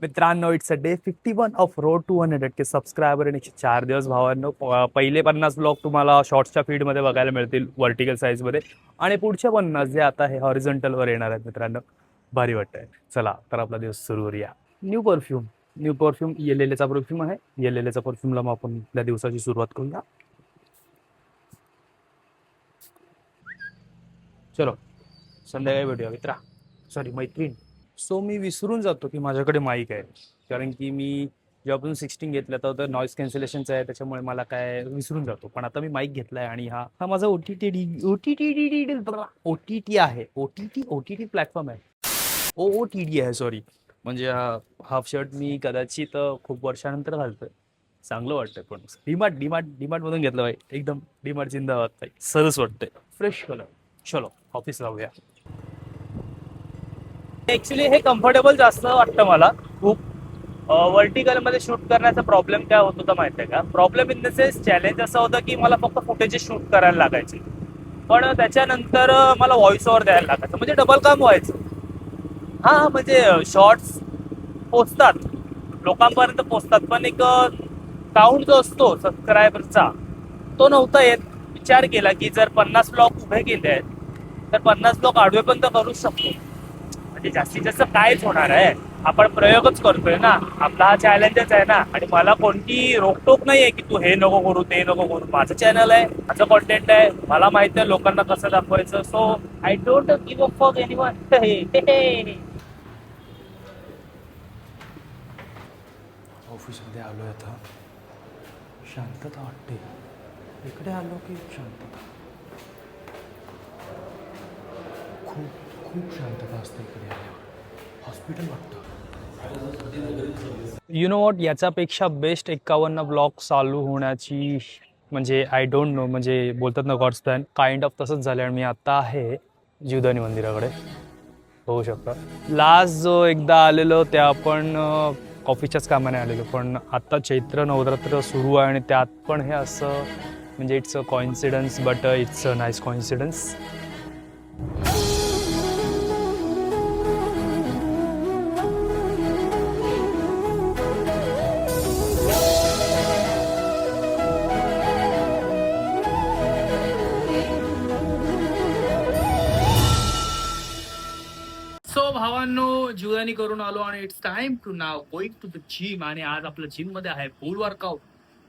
मित्रांनो, it's a day 51 of road to 100 K subscriber आणि 104 दिवस भावांनो. पहिले 50 ब्लॉग तुम्हाला शॉर्ट्सच्या फीडमध्ये बघायला मिळतील वर्टिकल साईजमध्ये, आणि पुढचे 50 जे आता हे हॉरिझॉन्टलवर येणार आहेत मित्रांनो. भारी वाटतंय. चला तर आपला दिवस सुरू करूया. न्यू परफ्यूम येलेलेचा परफ्यूम आहे. येलेलेचा परफ्यूमला मग आपण आपल्या दिवसाची सुरुवात करूया. चलो संध्याकाळी भेटूया मित्रा, सॉरी मैत्रीण. सो मी विसरून जातो की माझ्याकडे माईक आहे, कारण की मी जेव्हापासून 16 घेतलं तर नॉईस कॅन्सलेशनचं आहे, त्याच्यामुळे मला काय विसरून जातो. पण आता मी माईक घेतलाय आणि हा हा माझा ओ टी टी आहे. ओ टी टी प्लॅटफॉर्म आहे. OOTD आहे, सॉरी. म्हणजे हा हाफ शर्ट मी कदाचित खूप वर्षानंतर घालतोय. चांगलं वाटतंय. पण डीमार्ट मधून घेतलं भाई. एकदम डीमार्ट जिंदाबाद भाई. सरस वाटतंय, फ्रेश कलर. चलो ऑफिस लावूया. ऍक्च्युली हे कम्फर्टेबल जास्त वाटतं मला खूप. वर्टिकलमध्ये शूट करण्याचा प्रॉब्लेम काय होत होता माहिती आहे का? Problem in the sense challenge असं होतं की मला फक्त फुटेजेस शूट करायला लागायचे, पण त्याच्यानंतर मला व्हॉइस ओव्हर द्यायला लागायचं, म्हणजे डबल काम व्हायचं. हा म्हणजे शॉर्ट्स पोचतात, लोकांपर्यंत पोचतात, पण एक काउंट जो असतो सबस्क्रायबरचा तो नव्हता येत. विचार केला की जर 50 ब्लॉक उभे केले आहेत तर 50 ब्लॉक आडवे पण तर करूच शकतो. म्हणजे जास्तीत जास्त कायच होणार आहे, आपण प्रयोगच करतोय ना, आपला हा चॅलेंजच आहे ना. आणि मला कोणती रोकटोक नाही आहे की तू हे नको करू ते नको करू. माझं चॅनल आहे, माझं कॉन्टेंट आहे, मला माहिती आहे लोकांना कसं दाखवायचं. So I don't give a fuck anyone. ऑफिसमध्ये आलो आहे आता. शांतता वाटते. इकडे आलो की शांतता, खूप खूप शांतता असते इकडे आल्यावर. हॉस्पिटल वाटतं. यु नो वॉट, याच्यापेक्षा बेस्ट 51 ब्लॉक चालू होण्याची, म्हणजे आय डोंट नो, म्हणजे बोलतात ना गॉड्स प्लॅन, काइंड ऑफ तसंच झालं. आणि मी आता आहे जीवदानी मंदिराकडे, होऊ शकतं. लास्ट जो एकदा आलेलो त्या आपण ऑफिसच्याच कामाने आलेलो, पण आता चैत्र नवरात्र सुरू आहे आणि त्यात पण हे असं, म्हणजे it's a coincidence, but it's a nice coincidence. So भावांनो, जीवदानी करून आलो आणि it's time to now going to the gym. आणि आज आपलं जिम मध्ये आहे पूल वर्कआउट,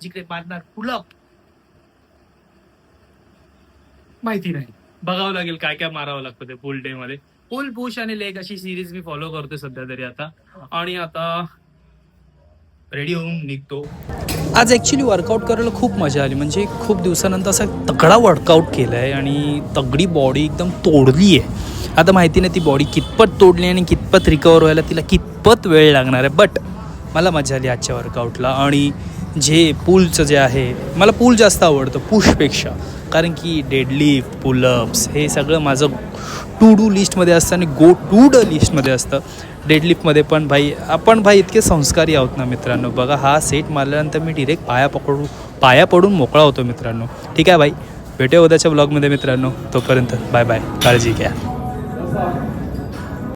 जिकडे मारणार पुलअप. माहिती नाही, बघावं लागेल काय काय मारावं लागतं ते पुल डे मध्ये. पुल पुश आणि लेग अशी सिरीज मी फॉलो करतोय सध्या तरी आता. आणि आता रेडी होऊन निघतो. आज ॲक्च्युली वर्कआउट करायला खूप मजा आली. म्हणजे खूप दिवसानंतर असा तगडा वर्कआउट केला आहे आणि तगडी बॉडी एकदम तोडली आहे. आता माहिती नाही ती बॉडी कितपत तोडली आणि कितपत रिकवर व्हायला तिला कितपत वेळ लागणार आहे, बट मला मजा आली आजच्या वर्कआउटला. आणि जे पूलचं जे आहे, मला पूल जास्त आवडतं पुशपेक्षा, कारण की डेडलिफ्ट, पुलअप्स हे सगळं माझं टू डू लिस्टमध्ये असतं आणि गो टू ड लिस्टमध्ये असतं. डेडलिफ्टमध्ये पण आपण इतके संस्कारी आहोत ना मित्रांनो. बघा, हा सेट मारल्यानंतर मी डिरेक्ट पाया पडून मोकळा होतो मित्रांनो. ठीक आहे भाई, भेटूया उद्याच्या ब्लॉगमध्ये मित्रांनो. तोपर्यंत बाय बाय, काळजी घ्या.